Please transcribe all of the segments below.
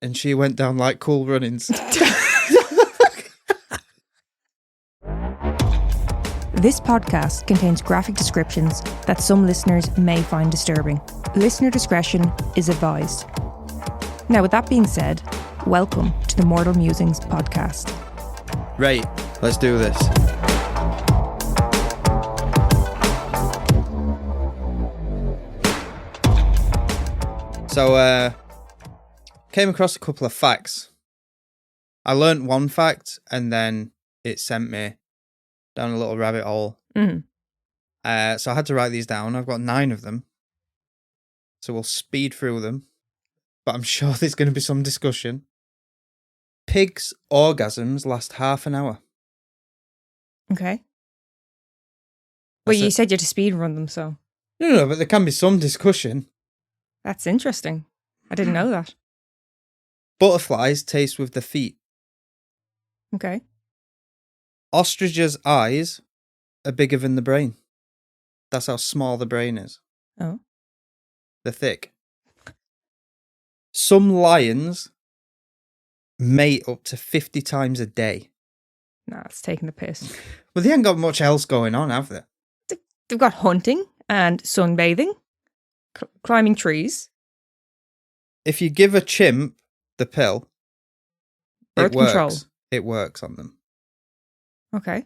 and she went down like Cool Runnings. This podcast contains graphic descriptions that some listeners may find disturbing. Listener discretion is advised. Now, with that being said, welcome to the Mortal Musings podcast. Right, let's do this. So, came across a couple of facts. I learnt one fact and then it sent me down a little rabbit hole. So I had to write these down. I've got 9 of them. So we'll speed through them. But I'm sure there's going to be some discussion. Pigs' orgasms last half an hour. Okay. Well, you said you had to speed run them, so... No, but there can be some discussion. That's interesting. I didn't know that. Butterflies taste with their feet. Okay. Ostriches' eyes are bigger than the brain. That's how small the brain is. Oh. They're thick. Some lions mate up to 50 times a day. Nah, it's taking the piss. Well, they ain't got much else going on, have they? They've got hunting and sunbathing, climbing trees. If you give a chimp the pill, Birth it works. control. It works on them. Okay.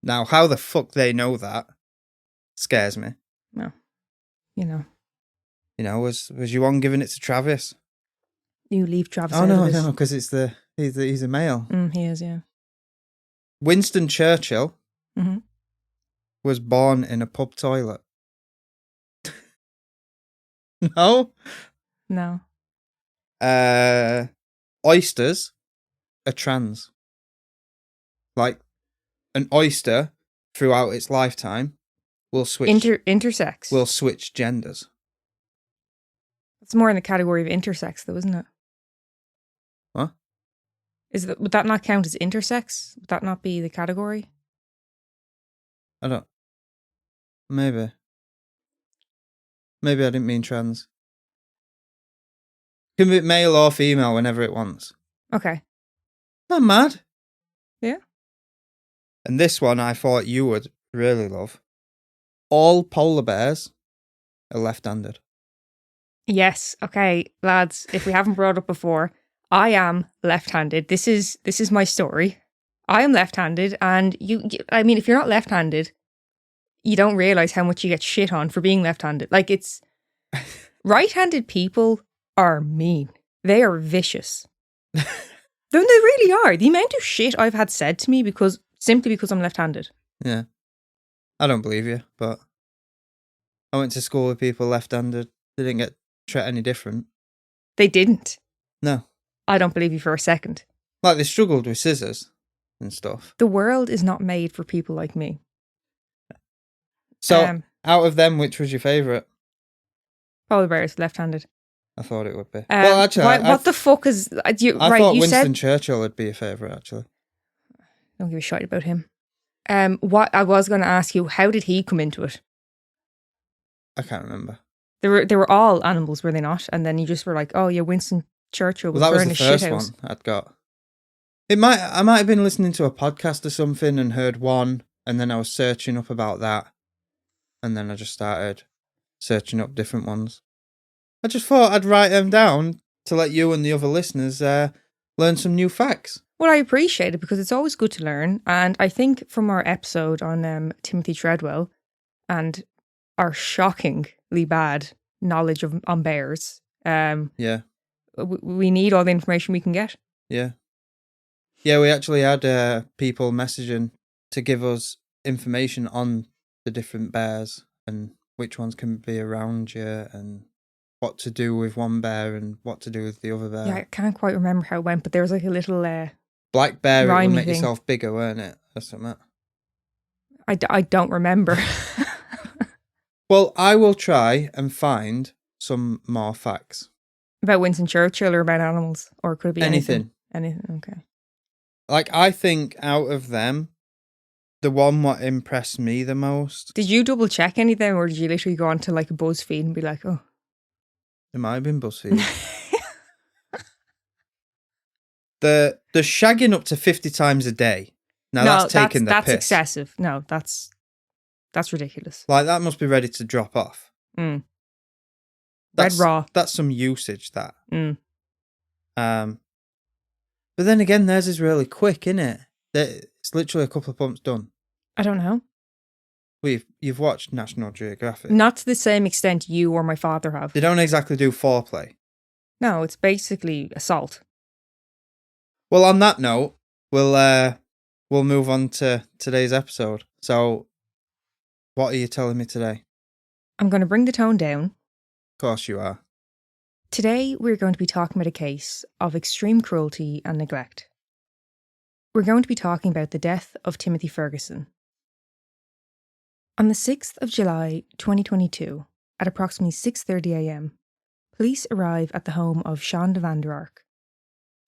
Now, how the fuck they know that scares me. Well, you know. You know, was you on giving it to Travis? You leave Travis Oh, out no, of this. no, because he's a male. He is, yeah. Winston Churchill Mm-hmm. was born in a pub toilet. No? No. Oysters are trans. Like, an oyster, throughout its lifetime, will switch... Intersex. will switch genders. It's more in the category of intersex, though, isn't it? What? Would that not count as intersex? Would that not be the category? I don't... Maybe. Maybe I didn't mean trans. Can be male or female whenever it wants. Okay. Not mad. Yeah. And this one I thought you would really love. All polar bears are left-handed. Yes. Okay, lads, if we haven't brought up before, I am left-handed. This is my story. I am left-handed, and I mean, if you're not left-handed, you don't realize how much you get shit on for being left-handed. Like, it's... Right-handed people are mean. They are vicious. They really are. The amount of shit I've had said to me simply because I'm left-handed. Yeah. I don't believe you, but I went to school with people left-handed. They didn't get treated any different. They didn't. No. I don't believe you for a second. Like, they struggled with scissors and stuff. The world is not made for people like me. So, out of them, which was your favourite? Polar bears, left-handed. I thought it would be. Well, actually, what the fuck is... I thought Winston Churchill would be a favourite, actually. Don't give a shit about him. What I was going to ask you, how did he come into it? I can't remember. They were all animals, were they not? And then you just were like, oh yeah, Winston Churchill was burning a shithouse. That was the first one I'd got. I might have been listening to a podcast or something and heard one, and then I was searching up about that, and then I just started searching up different ones. I just thought I'd write them down to let you and the other listeners learn some new facts. Well, I appreciate it because it's always good to learn. And I think from our episode on Timothy Treadwell and our shockingly bad knowledge on bears, yeah, we need all the information we can get. Yeah. Yeah, we actually had people messaging to give us information on the different bears and which ones can be around you and what to do with one bear and what to do with the other bear. Yeah, I can't quite remember how it went, but there was like a little... Black bear, it would make thing. yourself bigger, weren't it? Or something. I don't remember. Well, I will try and find some more facts. About Winston Churchill or about animals? Or could it be anything? Anything, okay. Like, I think out of them, the one what impressed me the most... Did you double check any of them, or did you literally go onto like a BuzzFeed and be like, oh... It might have been BuzzFeed. The shagging up to 50 times a day. Now that's taking the piss. That's excessive. No, that's ridiculous. Like, that must be ready to drop off. Red Raw. That's some usage, that. Mm. But then again, theirs is really quick, isn't it? It's literally a couple of pumps done. I don't know. Well, you've watched National Geographic. Not to the same extent you or my father have. They don't exactly do foreplay. No, it's basically assault. Well, on that note, we'll move on to today's episode. So, what are you telling me today? I'm going to bring the tone down. Of course you are. Today, we're going to be talking about a case of extreme cruelty and neglect. We're going to be talking about the death of Timothy Ferguson. On the 6th of July, 2022, at approximately 6:30 a.m, police arrive at the home of Shonda.Our.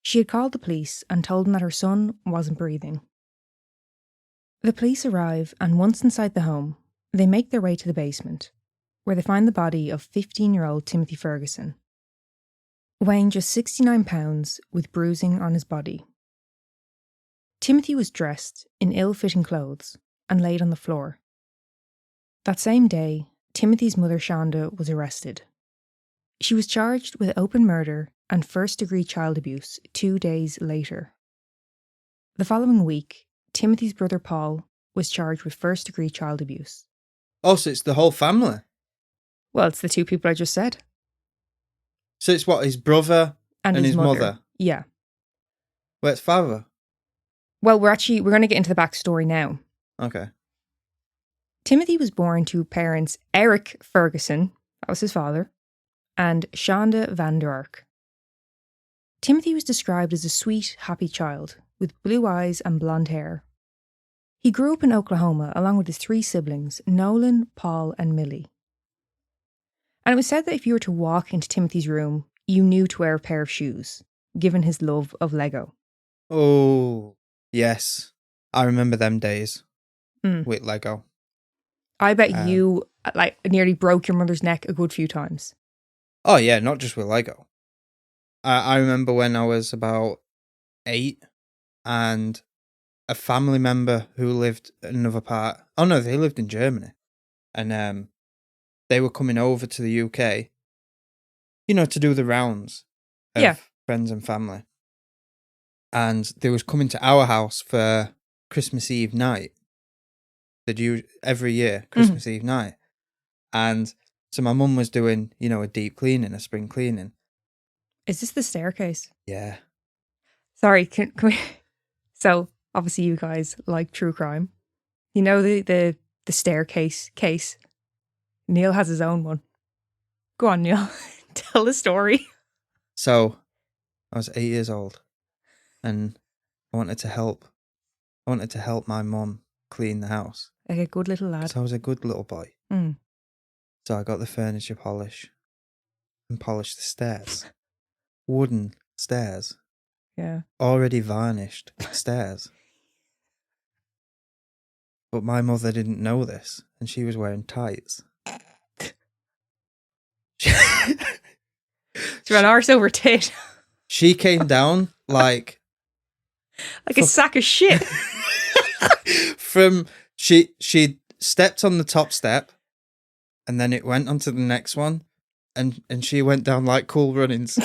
She had called the police and told them that her son wasn't breathing. The police arrive, and once inside the home, they make their way to the basement, where they find the body of 15-year-old Timothy Ferguson, weighing just 69 pounds with bruising on his body. Timothy was dressed in ill-fitting clothes and laid on the floor. That same day, Timothy's mother Shonda was arrested. She was charged with open murder and first-degree child abuse 2 days later. The following week, Timothy's brother Paul was charged with first-degree child abuse. Oh, so it's the whole family? Well, it's the two people I just said. So it's what, his brother and his mother? Yeah. Where's father? Well, we're going to get into the backstory now. Okay. Timothy was born to parents Eric Ferguson, that was his father, and Shonda.Our. Timothy was described as a sweet, happy child with blue eyes and blonde hair. He grew up in Oklahoma along with his 3 siblings, Nolan, Paul, and Millie. And it was said that if you were to walk into Timothy's room, you knew to wear a pair of shoes, given his love of Lego. Oh, yes. I remember them days with Lego. I bet you nearly broke your mother's neck a good few times. Oh, yeah, not just with Lego. I remember when I was about 8 and a family member who lived in another part. Oh, no, they lived in Germany. And they were coming over to the UK, to do the rounds of friends and family. And they was coming to our house for Christmas Eve night. They do every year, Christmas Eve night. And so my mum was doing, a deep cleaning, a spring cleaning. Is this the staircase? Yeah. Sorry, can we... So, obviously you guys like true crime. You know the staircase case? Neil has his own one. Go on, Neil. Tell the story. So, I was 8 years old and I wanted to help my mum clean the house. Like a good little lad. So I was a good little boy. Mm. So I got the furniture polish and polished the stairs. Wooden stairs. Yeah. Already varnished stairs. But my mother didn't know this and she was wearing tights. She ran arse over tit. She came down like a sack of shit. She stepped on the top step and then it went onto the next one and she went down like Cool Runnings.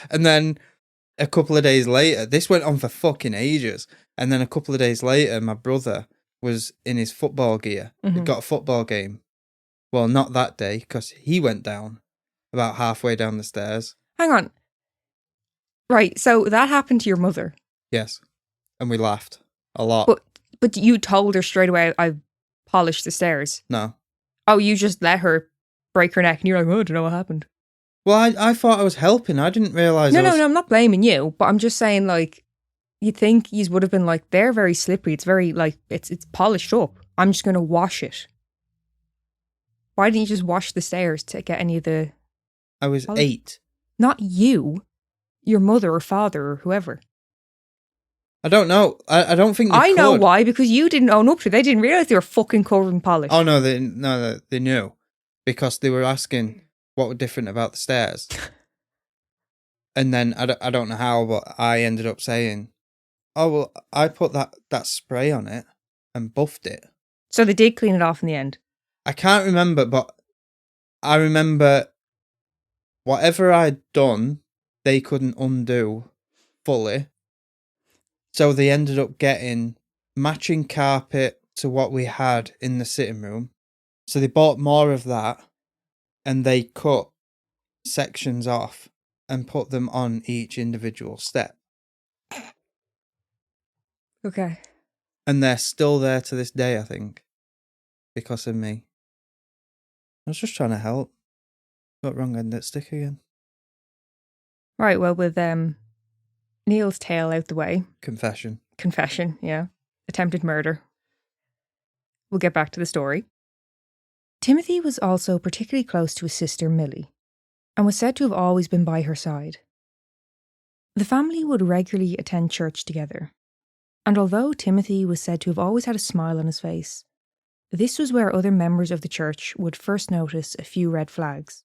And then a couple of days later, this went on for fucking ages. And then a couple of days later, my brother was in his football gear. He'd got a football game. Well, not that day, because he went down about halfway down the stairs. Hang on. Right, so that happened to your mother? Yes. And we laughed a lot. But you told her straight away, I polished the stairs? No. Oh, you just let her break her neck and you're like, oh, I don't know what happened. Well, I thought I was helping. I didn't realise No, I'm not blaming you, but I'm just saying, like, you think you would have been like, they're very slippery. It's very, like, it's polished up. I'm just going to wash it. Why didn't you just wash the stairs to get any of the... I was 8. Not you. Your mother or father or whoever. I don't know. I don't think they could. know why, because you didn't own up to it. They didn't realise they were fucking covered in polish. Oh, no, they knew. Because they were asking what was different about the stairs. And then, I don't know how, but I ended up saying, oh, well, I put that spray on it and buffed it. So they did clean it off in the end? I can't remember, but I remember whatever I'd done, they couldn't undo fully. So they ended up getting matching carpet to what we had in the sitting room. So they bought more of that and they cut sections off and put them on each individual step. Okay. And they're still there to this day, I think, because of me. I was just trying to help. Got wrong end of the stick again. Right, well, with Neil's tale out the way. Confession, yeah. Attempted murder. We'll get back to the story. Timothy was also particularly close to his sister Millie, and was said to have always been by her side. The family would regularly attend church together, and although Timothy was said to have always had a smile on his face, this was where other members of the church would first notice a few red flags.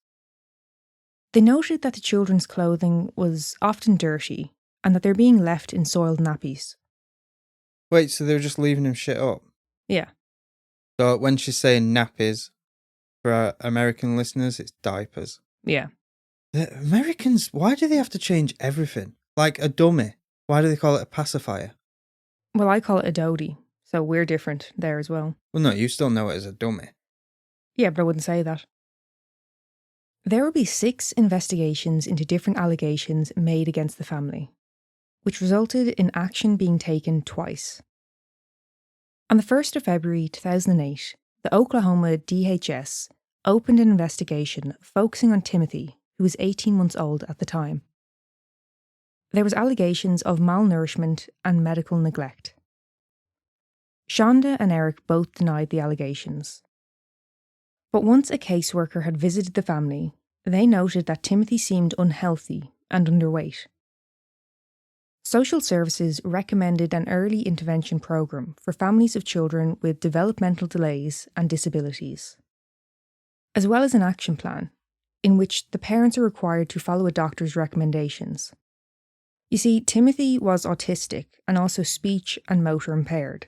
They noted that the children's clothing was often dirty, and that they're being left in soiled nappies. Wait, so they were just leaving him shit up? Yeah. So when she's saying nappies, for our American listeners, it's diapers. Yeah. The Americans, why do they have to change everything? Like a dummy. Why do they call it a pacifier? Well, I call it a dodie, so we're different there as well. Well, no, you still know it as a dummy. Yeah, but I wouldn't say that. There will be 6 investigations into different allegations made against the family, which resulted in action being taken twice. On the 1st of February 2008, the Oklahoma DHS opened an investigation focusing on Timothy, who was 18 months old at the time. There was allegations of malnourishment and medical neglect. Shonda and Eric both denied the allegations. But once a caseworker had visited the family, they noted that Timothy seemed unhealthy and underweight. Social services recommended an early intervention program for families of children with developmental delays and disabilities, as well as an action plan in which the parents are required to follow a doctor's recommendations. You see, Timothy was autistic and also speech and motor impaired,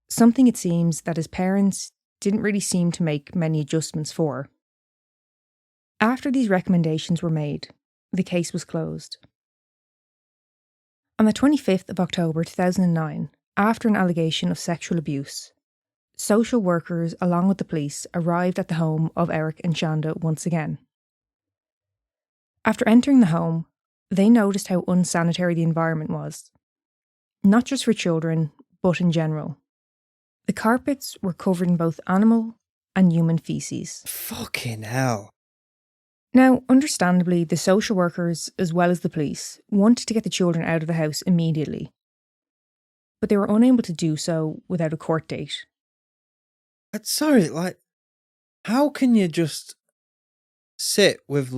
something it seems that his parents didn't really seem to make many adjustments for. After these recommendations were made, the case was closed. On the 25th of October 2009, after an allegation of sexual abuse, social workers along with the police arrived at the home of Eric and Shonda once again. After entering the home, they noticed how unsanitary the environment was, not just for children, but in general. The carpets were covered in both animal and human feces. Fucking hell. Now, understandably, the social workers, as well as the police, wanted to get the children out of the house immediately. But they were unable to do so without a court date. Sorry, how can you just sit with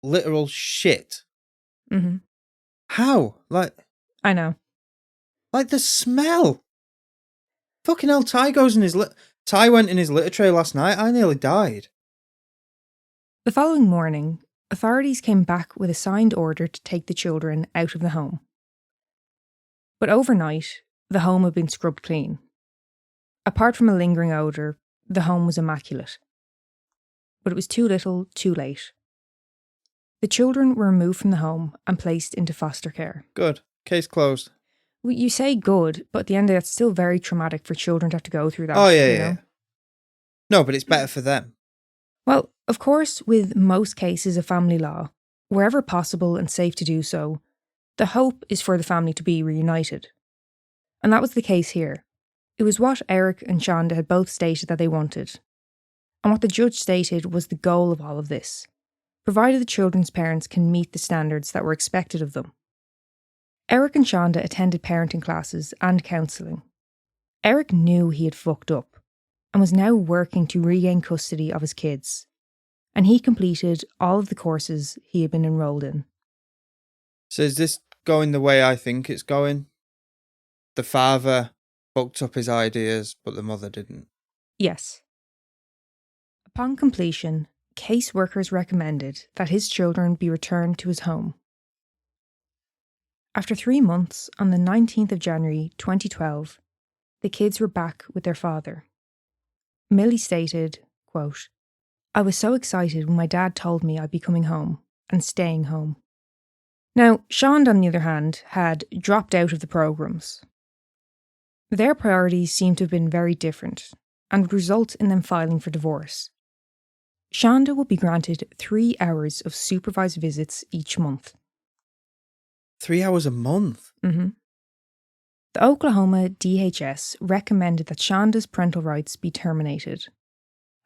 literal shit? Mm-hmm. How? I know. The smell. Fucking hell, Ty went in his litter tray last night. I nearly died. The following morning, authorities came back with a signed order to take the children out of the home. But overnight, the home had been scrubbed clean. Apart from a lingering odour, the home was immaculate. But it was too little, too late. The children were removed from the home and placed into foster care. Good. Case closed. Well, you say good, but at the end of it, it's still very traumatic for children to have to go through that. Oh, yeah. No, but it's better for them. Well, of course, with most cases of family law, wherever possible and safe to do so, the hope is for the family to be reunited. And that was the case here. It was what Eric and Shonda had both stated that they wanted. And what the judge stated was the goal of all of this, provided the children's parents can meet the standards that were expected of them. Eric and Shonda attended parenting classes and counselling. Eric knew he had fucked up and was now working to regain custody of his kids, and he completed all of the courses he had been enrolled in. So is this going the way I think it's going? The father fucked up his ideas, but the mother didn't? Yes. Upon completion, caseworkers recommended that his children be returned to his home, After 3 months, on the 19th of January 2012, the kids were back with their father. Millie stated, quote, "I was so excited when my dad told me I'd be coming home and staying home." Now, Sean, on the other hand, had dropped out of the programmes. Their priorities seemed to have been very different and would result in them filing for divorce. Shonda would be granted 3 hours of supervised visits each month. 3 hours a month? Mm-hmm. The Oklahoma DHS recommended that Shonda's parental rights be terminated.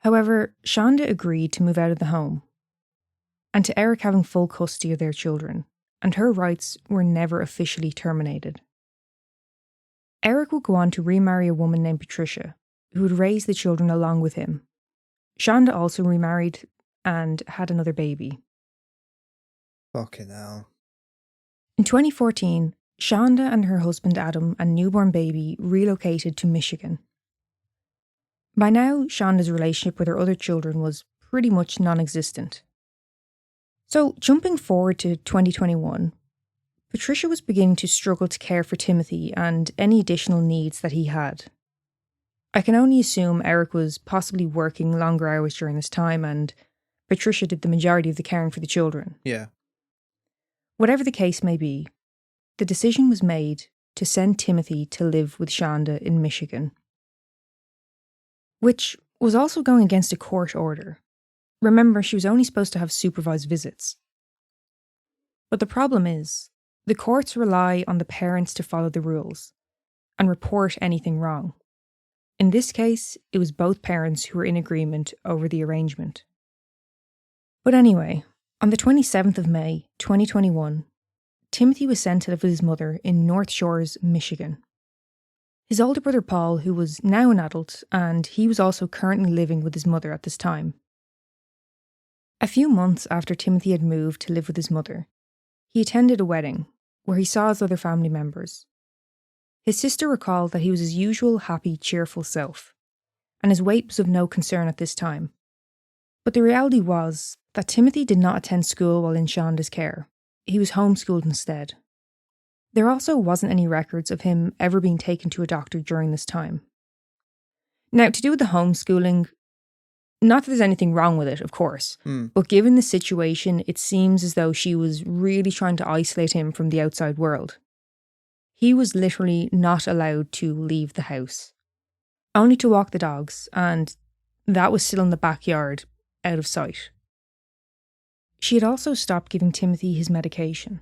However, Shonda agreed to move out of the home, and to Eric having full custody of their children, and her rights were never officially terminated. Eric would go on to remarry a woman named Patricia, who would raise the children along with him. Shonda also remarried and had another baby. Fucking hell. In 2014, Shonda and her husband Adam and newborn baby relocated to Michigan. By now, Shonda's relationship with her other children was pretty much non-existent. So, jumping forward to 2021, Patricia was beginning to struggle to care for Timothy and any additional needs that he had. I can only assume Eric was possibly working longer hours during this time and Patricia did the majority of the caring for the children. Yeah. Whatever the case may be, the decision was made to send Timothy to live with Shonda in Michigan, which was also going against a court order. Remember, she was only supposed to have supervised visits. But the problem is, the courts rely on the parents to follow the rules and report anything wrong. In this case, it was both parents who were in agreement over the arrangement. But anyway, on the 27th of May, 2021, Timothy was sent to live with his mother in North Shores, Michigan. His older brother Paul, who was now an adult, and he was also currently living with his mother at this time. A few months after Timothy had moved to live with his mother, he attended a wedding where he saw his other family members. His sister recalled that he was his usual happy, cheerful self, and his weight was of no concern at this time. But the reality was that Timothy did not attend school while in Shonda's care. He was homeschooled instead. There also wasn't any records of him ever being taken to a doctor during this time. Now, to do with the homeschooling, not that there's anything wrong with it, of course, but given the situation, it seems as though she was really trying to isolate him from the outside world. He was literally not allowed to leave the house, only to walk the dogs, and that was still in the backyard, out of sight. She had also stopped giving Timothy his medication.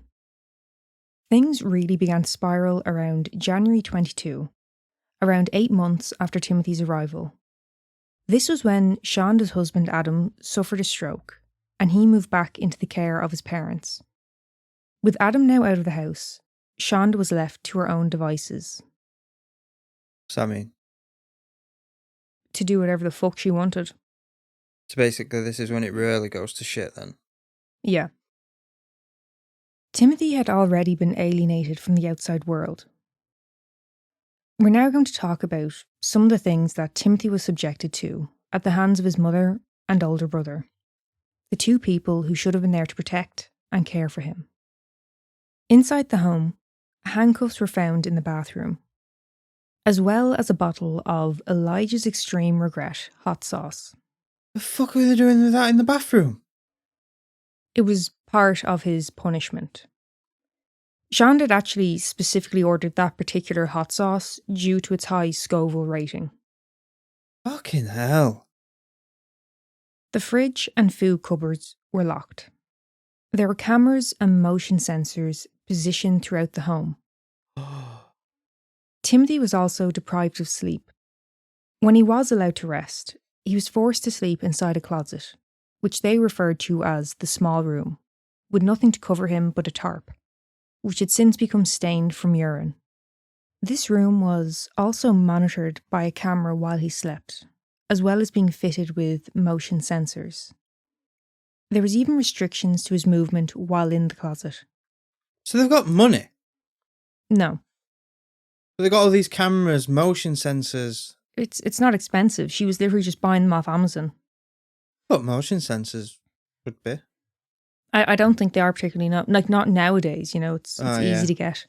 Things really began to spiral around January 22, around 8 months after Timothy's arrival. This was when Shonda's husband Adam suffered a stroke, and he moved back into the care of his parents. With Adam now out of the house, Shonda was left to her own devices. So, I mean, to do whatever the fuck she wanted. So basically, this is when it really goes to shit then. Yeah. Timothy had already been alienated from the outside world. We're now going to talk about some of the things that Timothy was subjected to at the hands of his mother and older brother, the two people who should have been there to protect and care for him. Inside the home, handcuffs were found in the bathroom, as well as a bottle of Elijah's Extreme Regret hot sauce. The fuck were they doing with that in the bathroom? It was part of his punishment. Sean had actually specifically ordered that particular hot sauce due to its high Scoville rating. Fucking hell. The fridge and food cupboards were locked. There were cameras and motion sensors positioned throughout the home. Timothy was also deprived of sleep. When he was allowed to rest, he was forced to sleep inside a closet, which they referred to as the small room, with nothing to cover him but a tarp, which had since become stained from urine. This room was also monitored by a camera while he slept, as well as being fitted with motion sensors. There was even restrictions to his movement while in the closet. So they've got money? No. So they've got all these cameras, motion sensors. It's not expensive. She was literally just buying them off Amazon. What motion sensors would be? I don't think they are particularly not nowadays, it's easy to get.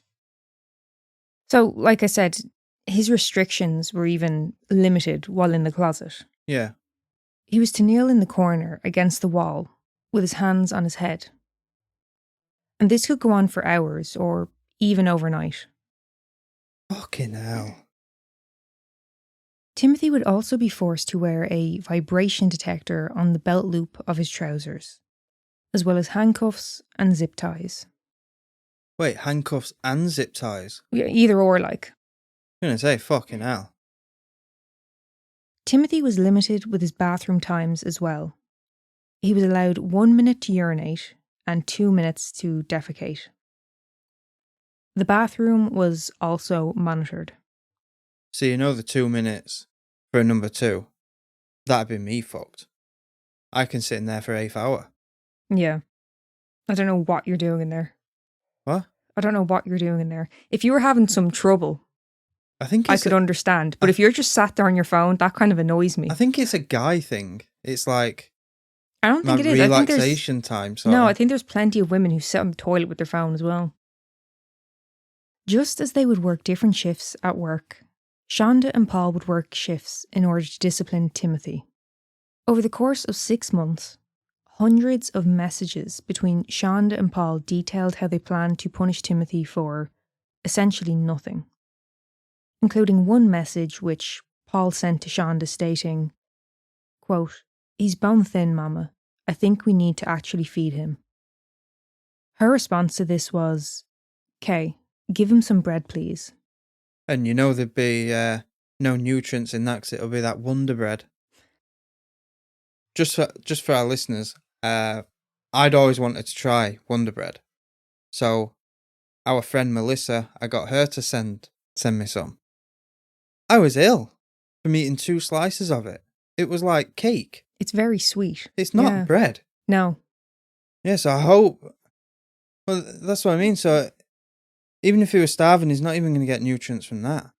So, like I said, his restrictions were even limited while in the closet. Yeah. He was to kneel in the corner against the wall with his hands on his head. And this could go on for hours or even overnight. Fucking hell. Timothy would also be forced to wear a vibration detector on the belt loop of his trousers, as well as handcuffs and zip ties. Wait, handcuffs and zip ties? Yeah, either or, like. I'm going to say, fucking hell. Timothy was limited with his bathroom times as well. He was allowed 1 minute to urinate and 2 minutes to defecate. The bathroom was also monitored. So the 2 minutes for a number 2? That'd be me fucked. I can sit in there for 1/8 hour. Yeah. I don't know what you're doing in there. What? I don't know what you're doing in there. If you were having some trouble, I could understand. But if you're just sat there on your phone, that kind of annoys me. I think it's a guy thing. It's like... I don't think it is. Relaxation time. Sorry. No, I think there's plenty of women who sit on the toilet with their phone as well. Just as they would work different shifts at work, Shonda and Paul would work shifts in order to discipline Timothy. Over the course of 6 months, hundreds of messages between Shonda and Paul detailed how they planned to punish Timothy for essentially nothing, including one message which Paul sent to Shonda stating, quote, "He's bone thin, Mama. I think we need to actually feed him." Her response to this was, "Kay, give him some bread, please." And there'd be no nutrients in that because it'll be that Wonder Bread. Just for our listeners, I'd always wanted to try Wonder Bread. So our friend Melissa, I got her to send me some. I was ill from eating 2 slices of it. It was like cake. It's very sweet. It's not bread. No. Yes, I hope. Well, that's what I mean. So even if he was starving, he's not even going to get nutrients from that.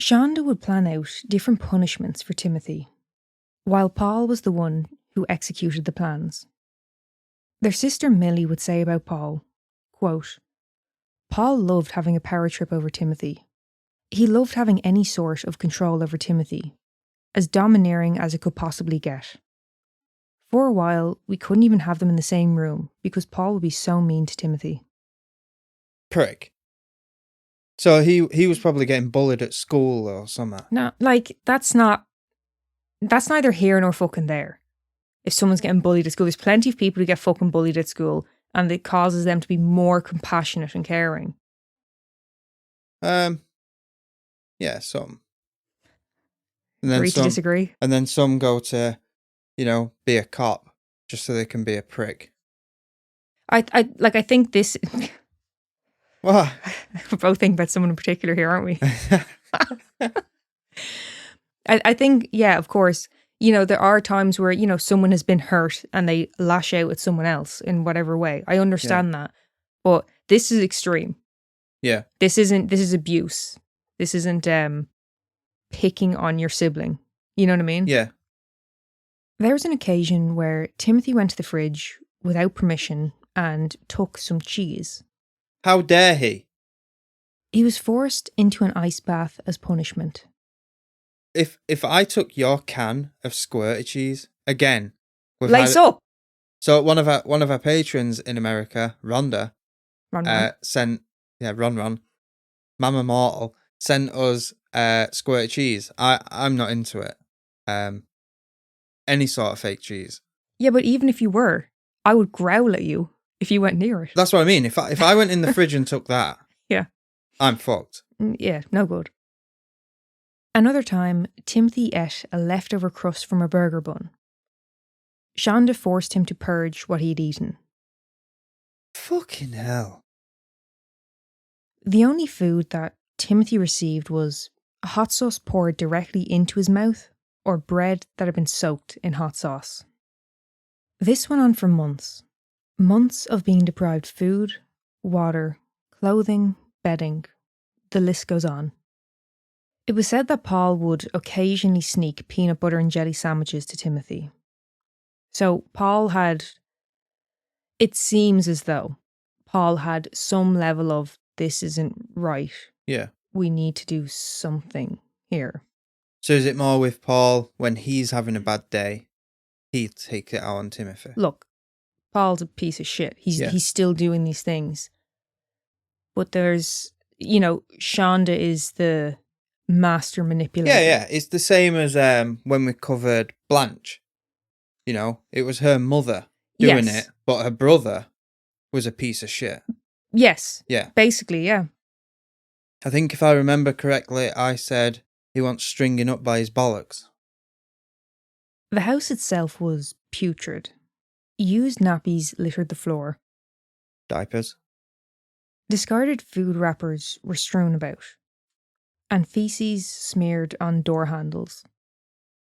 Shonda would plan out different punishments for Timothy, while Paul was the one who executed the plans. Their sister Millie would say about Paul, quote, "Paul loved having a power trip over Timothy. He loved having any sort of control over Timothy, as domineering as it could possibly get. For a while, we couldn't even have them in the same room because Paul would be so mean to Timothy." Prick. So he was probably getting bullied at school or something. No, that's neither here nor fucking there. If someone's getting bullied at school, there's plenty of people who get fucking bullied at school, and it causes them to be more compassionate and caring. Yeah, some. Agree to disagree. And then some go to, be a cop just so they can be a prick. I think this. What? We're both thinking about someone in particular here, aren't we? I think, yeah, of course, there are times where, someone has been hurt and they lash out at someone else in whatever way. I understand that. But this is extreme. Yeah. This is abuse. This isn't picking on your sibling. You know what I mean? Yeah. There was an occasion where Timothy went to the fridge without permission and took some cheese. How dare he? He was forced into an ice bath as punishment. If I took your can of squirty cheese again, lace up. So one of our patrons in America, Rhonda, sent Ron, Mama Mortal sent us squirty cheese. I'm not into it. Any sort of fake cheese. Yeah, but even if you were, I would growl at you if you went near it. That's what I mean. If I went in the fridge and took that, yeah, I'm fucked. Yeah, no good. Another time, Timothy ate a leftover crust from a burger bun. Shonda forced him to purge what he'd eaten. Fucking hell. The only food that Timothy received was hot sauce poured directly into his mouth or bread that had been soaked in hot sauce. This went on for months. Months of being deprived food, water, clothing, bedding. The list goes on. It was said that Paul would occasionally sneak peanut butter and jelly sandwiches to Timothy. So Paul had it seems as though Paul had some level of, this isn't right. Yeah. We need to do something here. So is it more with Paul when he's having a bad day, he takes it out on Timothy? Look, Paul's a piece of shit. He's still doing these things. But there's, Shonda is the master manipulator. Yeah. It's the same as when we covered Blanche. It was her mother doing it, but her brother was a piece of shit. Yes. Yeah. Basically, yeah. I think if I remember correctly, I said he wants stringing up by his bollocks. The house itself was putrid. Used nappies littered the floor. Diapers. Discarded food wrappers were strewn about. And feces smeared on door handles.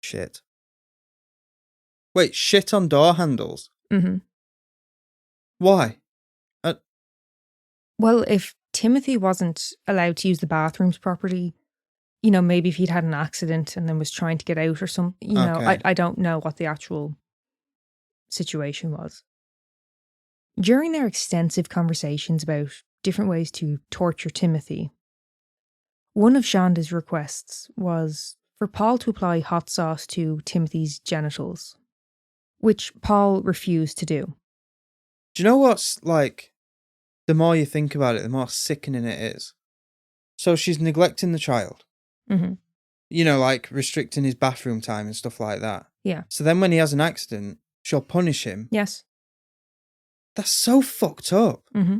Shit. Wait, shit on door handles? Mm-hmm. Why? Well, if Timothy wasn't allowed to use the bathrooms properly, maybe if he'd had an accident and then was trying to get out or something, Okay. I don't know what the actual situation was. During their extensive conversations about different ways to torture Timothy, one of Shonda's requests was for Paul to apply hot sauce to Timothy's genitals, which Paul refused to do. Do you know what's like, the more you think about it, the more sickening it is? So she's neglecting the child. Mm-hmm. Like restricting his bathroom time and stuff like that. Yeah. So then when he has an accident, she'll punish him. Yes. That's so fucked up. Mm-hmm.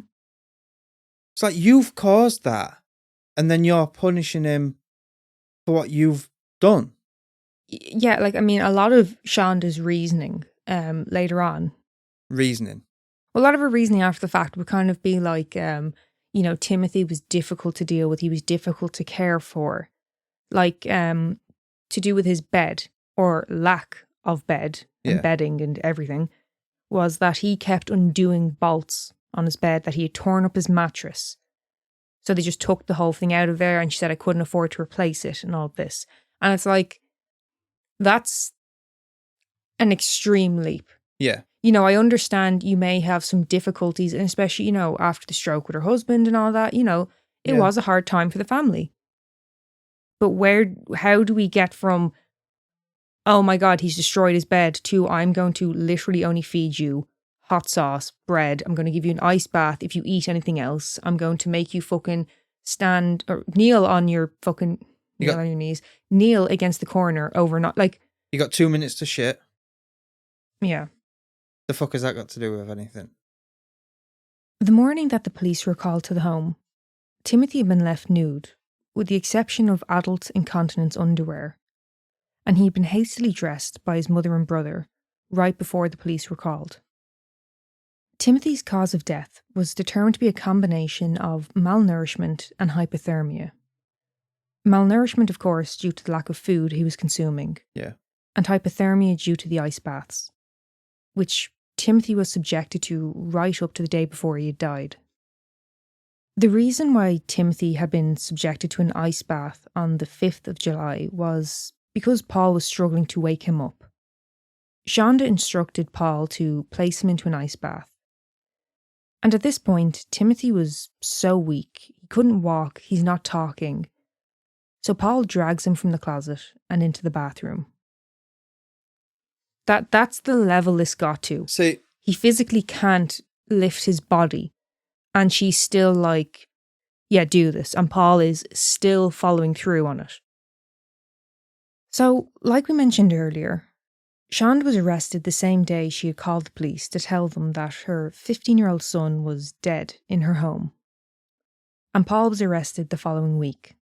It's like you've caused that, and then you're punishing him for what you've done. Yeah, a lot of Shonda's reasoning later on. Reasoning. A lot of her reasoning after the fact would kind of be like, Timothy was difficult to deal with. He was difficult to care for. Like, to do with his bed or lack of bed and bedding and everything, was that he kept undoing bolts on his bed, that he had torn up his mattress. So they just took the whole thing out of there, and she said, I couldn't afford to replace it and all of this. And it's like, that's an extreme leap. Yeah. I understand you may have some difficulties, and especially, after the stroke with her husband and all that, it was a hard time for the family. But how do we get from, oh my God, he's destroyed his bed, to I'm going to literally only feed you hot sauce, bread, I'm going to give you an ice bath if you eat anything else, I'm going to make you fucking stand or kneel on your fucking, on your knees, kneel against the corner overnight. Like, you got 2 minutes to shit. Yeah. The fuck has that got to do with anything? The morning that the police were called to the home, Timothy had been left nude, with the exception of adult incontinence underwear, and he'd been hastily dressed by his mother and brother right before the police were called. Timothy's cause of death was determined to be a combination of malnourishment and hypothermia. Malnourishment, of course, due to the lack of food he was consuming. Yeah. And hypothermia due to the ice baths, which Timothy was subjected to right up to the day before he had died. The reason why Timothy had been subjected to an ice bath on the 5th of July was because Paul was struggling to wake him up. Shonda instructed Paul to place him into an ice bath. And at this point, Timothy was so weak, he couldn't walk, he's not talking. So Paul drags him from the closet and into the bathroom. That's the level this got to. See, he physically can't lift his body, and she's still like, yeah, do this. And Paul is still following through on it. So, like we mentioned earlier, Shonda was arrested the same day she had called the police to tell them that her 15-year-old son was dead in her home. And Paul was arrested the following week.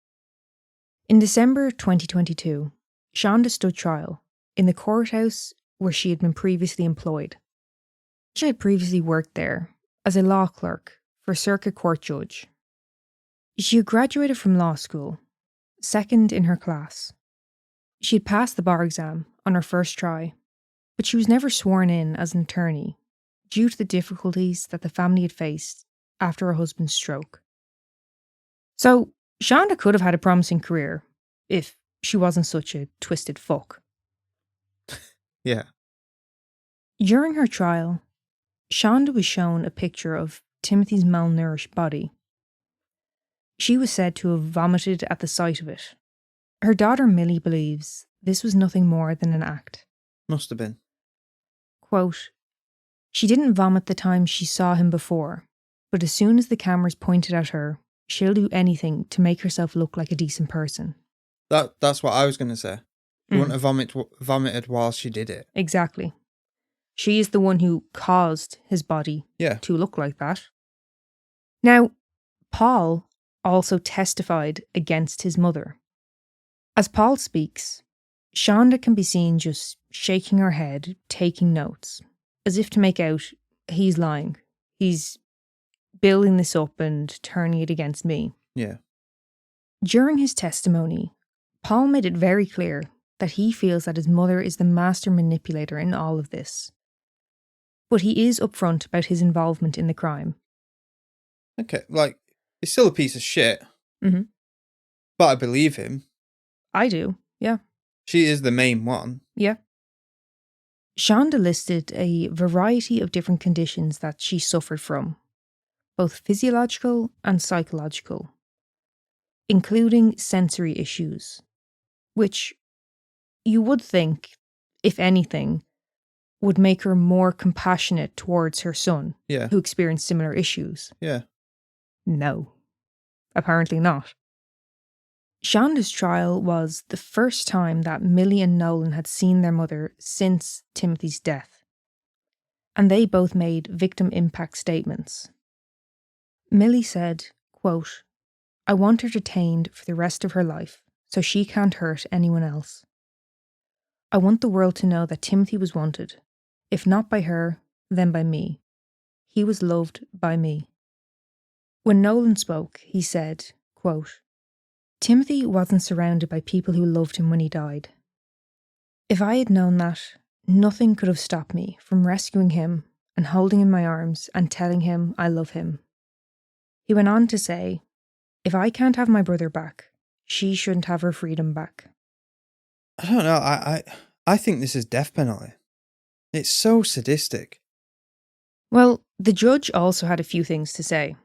In December 2022, Shonda stood trial in the courthouse where she had been previously employed. She had previously worked there as a law clerk for a circuit court judge. She had graduated from law school, second in her class. She had passed the bar exam on her first try, but she was never sworn in as an attorney due to the difficulties that the family had faced after her husband's stroke. So, Shonda could have had a promising career if she wasn't such a twisted fuck. Yeah. During her trial, Shonda was shown a picture of Timothy's malnourished body. She was said to have vomited at the sight of it. Her daughter Millie believes this was nothing more than an act. Must have been. Quote, she didn't vomit the time she saw him before, but as soon as the cameras pointed at her, she'll do anything to make herself look like a decent person. That's what I was going to say. She wouldn't have vomited while she did it. Exactly. She is the one who caused his body to look like that. Now, Paul also testified against his mother. As Paul speaks, Shonda can be seen just shaking her head, taking notes, as if to make out he's lying. He's building this up and turning it against me. Yeah. During his testimony, Paul made it very clear that he feels that his mother is the master manipulator in all of this. But he is upfront about his involvement in the crime. Okay, he's still a piece of shit. Mm-hmm. But I believe him. I do, yeah. She is the main one. Yeah. Shonda listed a variety of different conditions that she suffered from, both physiological and psychological, including sensory issues, which you would think, if anything, would make her more compassionate towards her son, who experienced similar issues. Yeah. No, apparently not. Shonda's trial was the first time that Millie and Nolan had seen their mother since Timothy's death, and they both made victim impact statements. Millie said, quote, I want her detained for the rest of her life so she can't hurt anyone else. I want the world to know that Timothy was wanted, if not by her, then by me. He was loved by me. When Nolan spoke, he said, quote, Timothy wasn't surrounded by people who loved him when he died. If I had known that, nothing could have stopped me from rescuing him and holding him in my arms and telling him I love him. He went on to say, if I can't have my brother back, she shouldn't have her freedom back. I don't know. I think this is death penalty. It's so sadistic. Well, the judge also had a few things to say.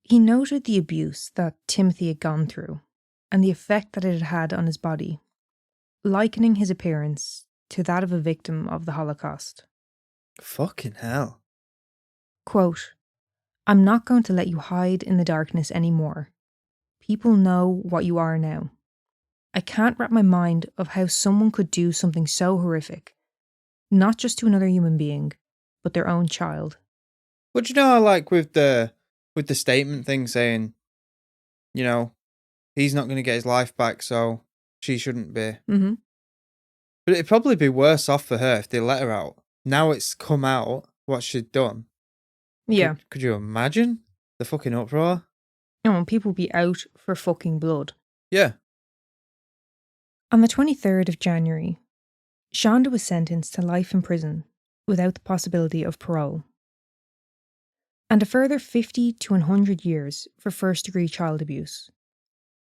He noted the abuse that Timothy had gone through and the effect that it had had on his body, likening his appearance to that of a victim of the Holocaust. Fucking hell. Quote, I'm not going to let you hide in the darkness anymore. People know what you are now. I can't wrap my mind of how someone could do something so horrific, not just to another human being, but their own child. But you know, I like with the statement thing saying, you know, he's not going to get his life back, so she shouldn't be. Mm-hmm. But it'd probably be worse off for her if they let her out. Now it's come out what she'd done. Yeah. Could you imagine the fucking uproar? Oh, people be out for fucking blood. Yeah. On the 23rd of January, Shonda was sentenced to life in prison without the possibility of parole, and a further 50 to 100 years for first-degree child abuse,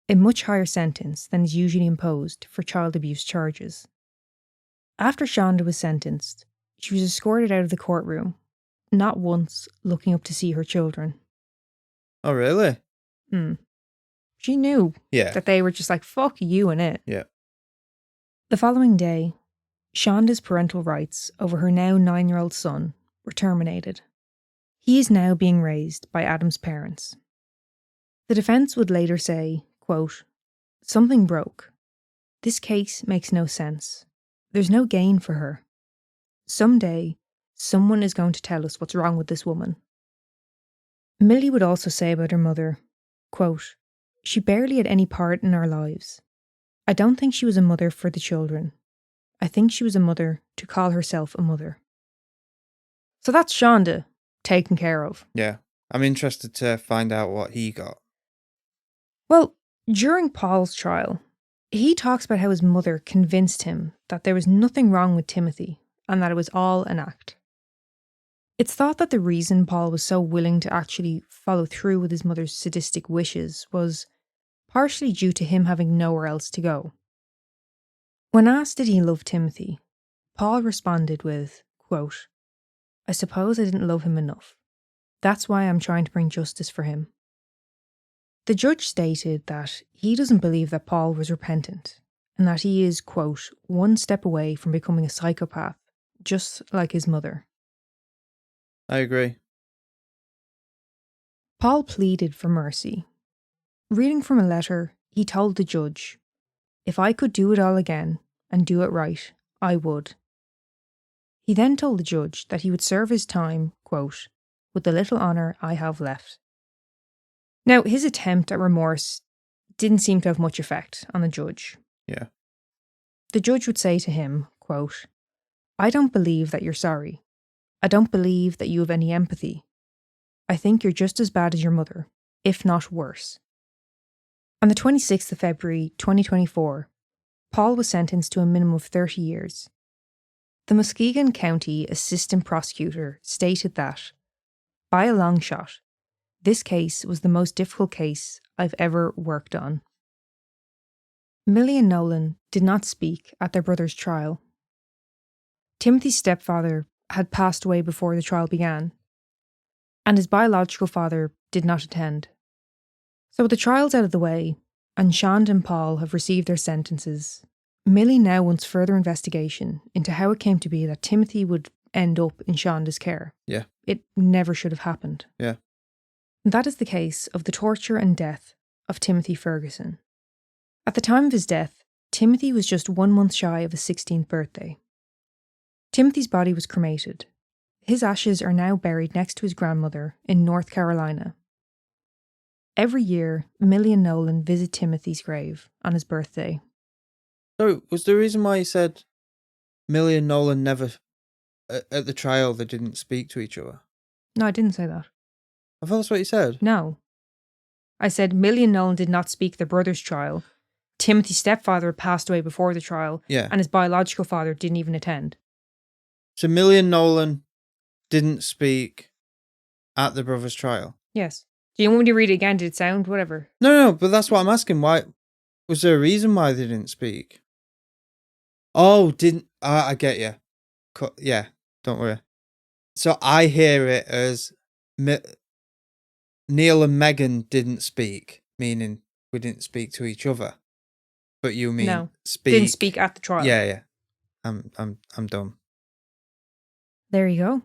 a much higher sentence than is usually imposed for child abuse charges. After Shonda was sentenced, she was escorted out of the courtroom, not once looking up to see her children. Oh, really? She knew that they were just like, fuck you and it. Yeah. The following day, Shonda's parental rights over her now 9-year-old son were terminated. He is now being raised by Adam's parents. The defense would later say, quote, something broke. This case makes no sense. There's no gain for her. Someday, someone is going to tell us what's wrong with this woman. Millie would also say about her mother, quote, she barely had any part in our lives. I don't think she was a mother for the children. I think she was a mother to call herself a mother. So that's Shonda taken care of. Yeah. I'm interested to find out what he got. Well, during Paul's trial, he talks about how his mother convinced him that there was nothing wrong with Timothy and that it was all an act. It's thought that the reason Paul was so willing to actually follow through with his mother's sadistic wishes was partially due to him having nowhere else to go. When asked did he love Timothy, Paul responded with, quote, I suppose I didn't love him enough. That's why I'm trying to bring justice for him. The judge stated that he doesn't believe that Paul was repentant and that he is, quote, one step away from becoming a psychopath, just like his mother. I agree. Paul pleaded for mercy. Reading from a letter, he told the judge, "If I could do it all again and do it right, I would." He then told the judge that he would serve his time, quote, "with the little honour I have left." Now, his attempt at remorse didn't seem to have much effect on the judge. Yeah. The judge would say to him, quote, "I don't believe that you're sorry. I don't believe that you have any empathy. I think you're just as bad as your mother, if not worse." On the 26th of February 2024, Paul was sentenced to a minimum of 30 years. The Muskegon County Assistant Prosecutor stated that, by a long shot, this case was the most difficult case I've ever worked on. Millie and Nolan did not speak at their brother's trial. Timothy's stepfather had passed away before the trial began, and his biological father did not attend. So with the trials out of the way, and Shonda and Paul have received their sentences, Millie now wants further investigation into how it came to be that Timothy would end up in Shonda's care. Yeah. It never should have happened. Yeah. And that is the case of the torture and death of Timothy Ferguson. At the time of his death, Timothy was just 1 month shy of his 16th birthday. Timothy's body was cremated. His ashes are now buried next to his grandmother in North Carolina. Every year, Millie and Nolan visit Timothy's grave on his birthday. So, was the reason why you said Millie and Nolan never, at the trial, they didn't speak to each other? No, I didn't say that. I thought that's what you said. No. I said Millie and Nolan did not speak their brother's trial. Timothy's stepfather had passed away before the trial, Yeah. and his biological father didn't even attend. So Millie and Nolan didn't speak at the brother's trial? Yes. Do you want me to read it again? Did it sound whatever? No, but that's what I'm asking. Why? Was there a reason why they didn't speak? Oh, I get you. Yeah, don't worry. So I hear it as Neil and Megan didn't speak, meaning we didn't speak to each other. But you mean No, speak? didn't speak at the trial. Yeah. I'm dumb. There you go.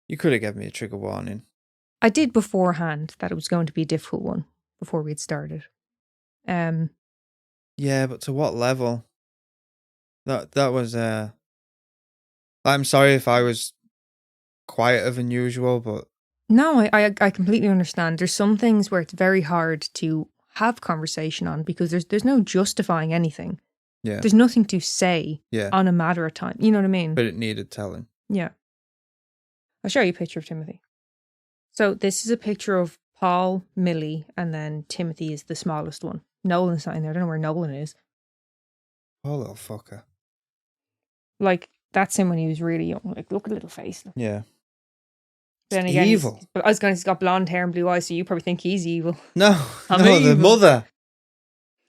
You could have given me a trigger warning. I did beforehand that it was going to be a difficult one before we'd started. Yeah, but to what level? That was I'm sorry if I was quieter than usual, but no, I completely understand. There's some things where it's very hard to have conversation on because there's no justifying anything. yeah, There's nothing to say yeah. on a matter of time. You know what I mean? But it needed telling. Yeah. I'll show you a picture of Timothy. So this is a picture of Paul, Millie, and then Timothy is the smallest one. Nolan's not in there. I don't know where Nolan is. Oh, little fucker. Like, that's him when he was really young. Like, look at the little face. Yeah. But then again, evil. I was going to say he's got blonde hair and blue eyes, so you probably think he's evil. No, the evil. mother.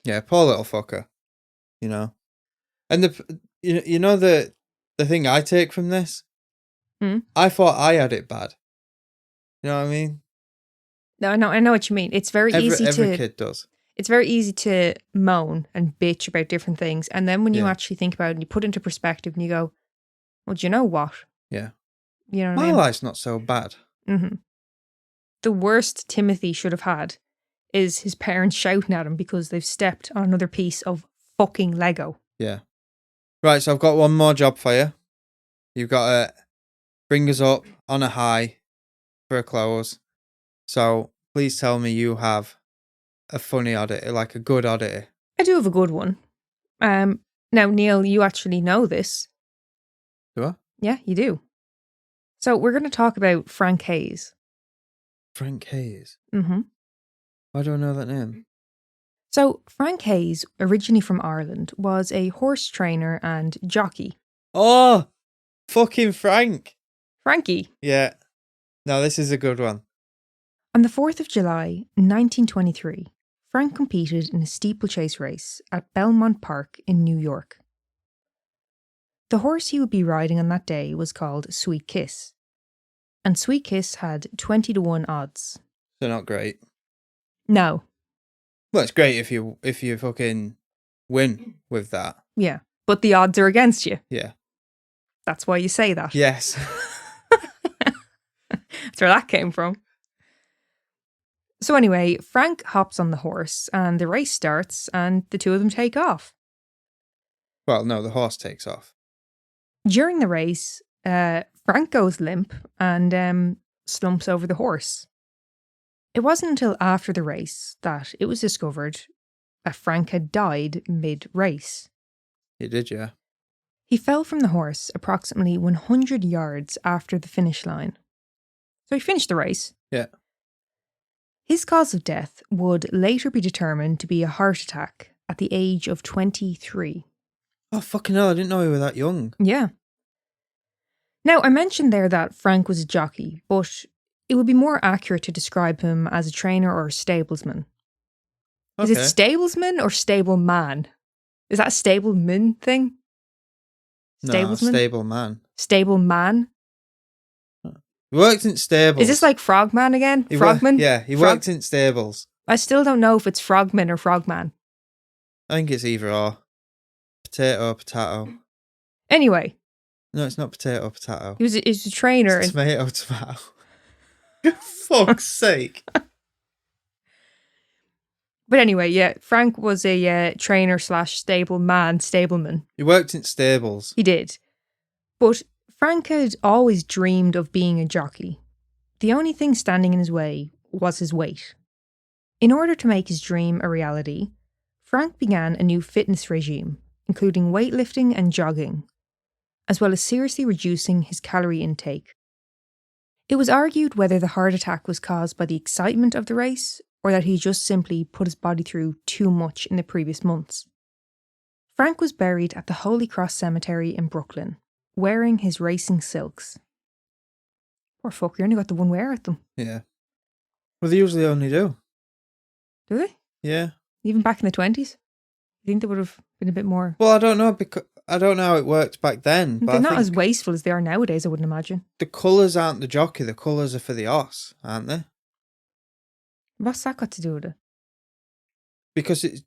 Yeah, poor little fucker. You know, and you know the thing I take from this. I thought I had it bad. You know what I mean? No, I know what you mean. It's very easy to. Every kid does. It's very easy to moan and bitch about different things, and then when you actually think about it and you put it into perspective and you go, "Well, do you know what? Yeah, you know what my I mean? life's not so bad." Mm-hmm. The worst Timothy should have had is his parents shouting at him because they've stepped on another piece of fucking Lego. Yeah. Right, so I've got one more job for you. You've got to bring us up on a high for a close. So please tell me you have a funny oddity, like a good oddity. I do have a good one. Now, Neil, you actually know this. Do I? Yeah, you do. So we're going to talk about Frank Hayes. Frank Hayes? Mm-hmm. Why do I know that name? So Frank Hayes, originally from Ireland, was a horse trainer and jockey. Oh, fucking Frank. Frankie. Yeah. No, this is a good one. On the 4th of July, 1923, Frank competed in a steeplechase race at Belmont Park in New York. The horse he would be riding on that day was called Sweet Kiss. And Sweet Kiss had 20-1 odds. So not great. No. Well, it's great if you fucking win with that. Yeah. But the odds are against you. Yeah. That's why you say that. Yes. That's where that came from. So anyway, Frank hops on the horse and the race starts and the two of them take off. Well, no, the horse takes off. During the race, Frank goes limp and slumps over the horse. It wasn't until after the race that it was discovered that Frank had died mid-race. He did, yeah. He fell from the horse approximately 100 yards after the finish line. So he finished the race. Yeah. His cause of death would later be determined to be a heart attack at the age of 23. Oh, fucking hell, I didn't know he was that young. Yeah. Now, I mentioned there that Frank was a jockey, but it would be more accurate to describe him as a trainer or a stablesman. Okay. Is it stablesman or stableman? Is that a stableman thing? Stablesman? No, stable man. Stableman? He worked in stables. Is this like Frogman again? Frogman? He worked in stables. I still don't know if it's Frogman or Frogman. I think it's either or. Potato. Anyway. No, it's not potato. He was a trainer. It's tomato. Fuck's sake. But anyway, yeah, Frank was a trainer / stableman. He worked in stables. He did. But Frank had always dreamed of being a jockey. The only thing standing in his way was his weight. In order to make his dream a reality, Frank began a new fitness regime, including weightlifting and jogging, as well as seriously reducing his calorie intake. It was argued whether the heart attack was caused by the excitement of the race or that he just simply put his body through too much in the previous months. Frank was buried at the Holy Cross Cemetery in Brooklyn, wearing his racing silks. Poor fuck, you only got the one wear at them. Yeah. Well, they usually only do. Do they? Yeah. Even back in the 20s? You think they would have been a bit more... Well, I don't know, because I don't know how it worked back then. But They're not as wasteful as they are nowadays, I wouldn't imagine. The colours aren't the jockey, the colours are for the horse, aren't they? What's that got to do with it? Because it's...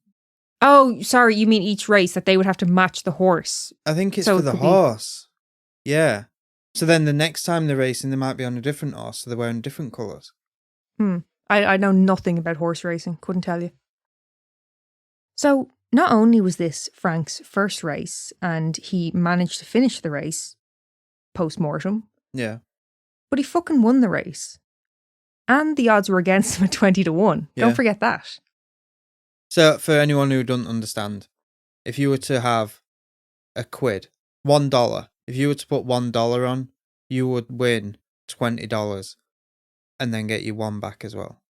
Oh, sorry, you mean each race, that they would have to match the horse. I think it's so for the horse. Yeah. So then the next time they're racing, they might be on a different horse, so they're wearing different colours. I know nothing about horse racing, couldn't tell you. So, not only was this Frank's first race, and he managed to finish the race, post-mortem. Yeah. But he fucking won the race. And the odds were against him at 20-1. Yeah. Don't forget that. So, for anyone who doesn't understand, if you were to have a quid, $1, if you were to put $1 on, you would win $20 and then get your one back as well.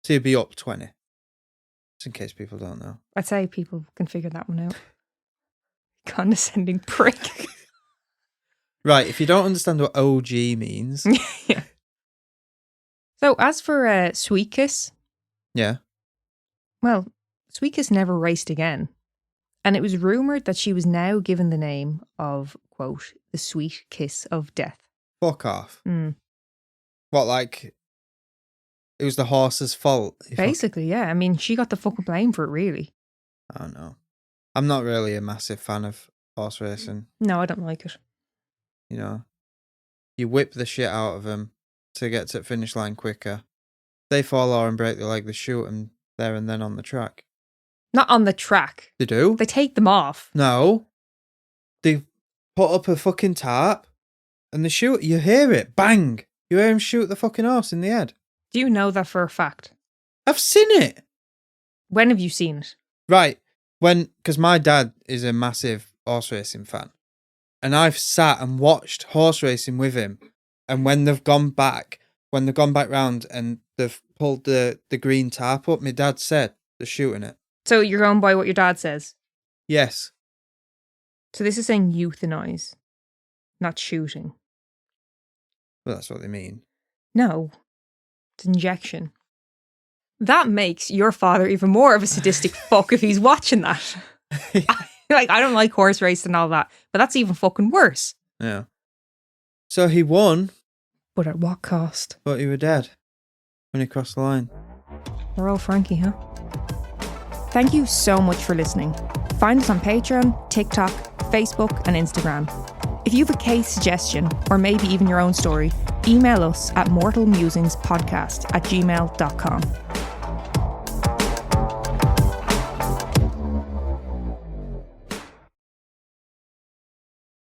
So you'd be up 20. Just in case people don't know. I'd say people can figure that one out. Condescending prick. Right, if you don't understand what OG means. Yeah. So, as for Sweet Kiss. Yeah. Well, Sweet Kiss never raced again. And it was rumoured that she was now given the name of, quote, the Sweet Kiss of Death. Fuck off. What, like, it was the horse's fault? Basically, yeah. I mean, she got the fucking blame for it, really. I don't know. I'm not really a massive fan of horse racing. No, I don't like it. You know, you whip the shit out of them to get to the finish line quicker. They fall over and break their leg, they shoot them there and then on the track. Not on the track. They do? They take them off. No. They put up a fucking tarp and they shoot. You hear it. Bang. You hear him shoot the fucking horse in the head. Do you know that for a fact? I've seen it. When have you seen it? Right. Because my dad is a massive horse racing fan. And I've sat and watched horse racing with him. And when they've gone back round and they've pulled the green tarp up, my dad said they're shooting it. So you're going by what your dad says? Yes. So this is saying euthanize, not shooting. Well, that's what they mean. No. It's injection. That makes your father even more of a sadistic fuck if he's watching that. I don't like horse racing and all that, but that's even fucking worse. Yeah. So he won But at what cost? Thought you were dead when you crossed the line. We're all Frankie, huh? Thank you so much for listening. Find us on Patreon, TikTok, Facebook and Instagram. If you have a case suggestion, or maybe even your own story, email us at mortalmusingspodcast@gmail.com.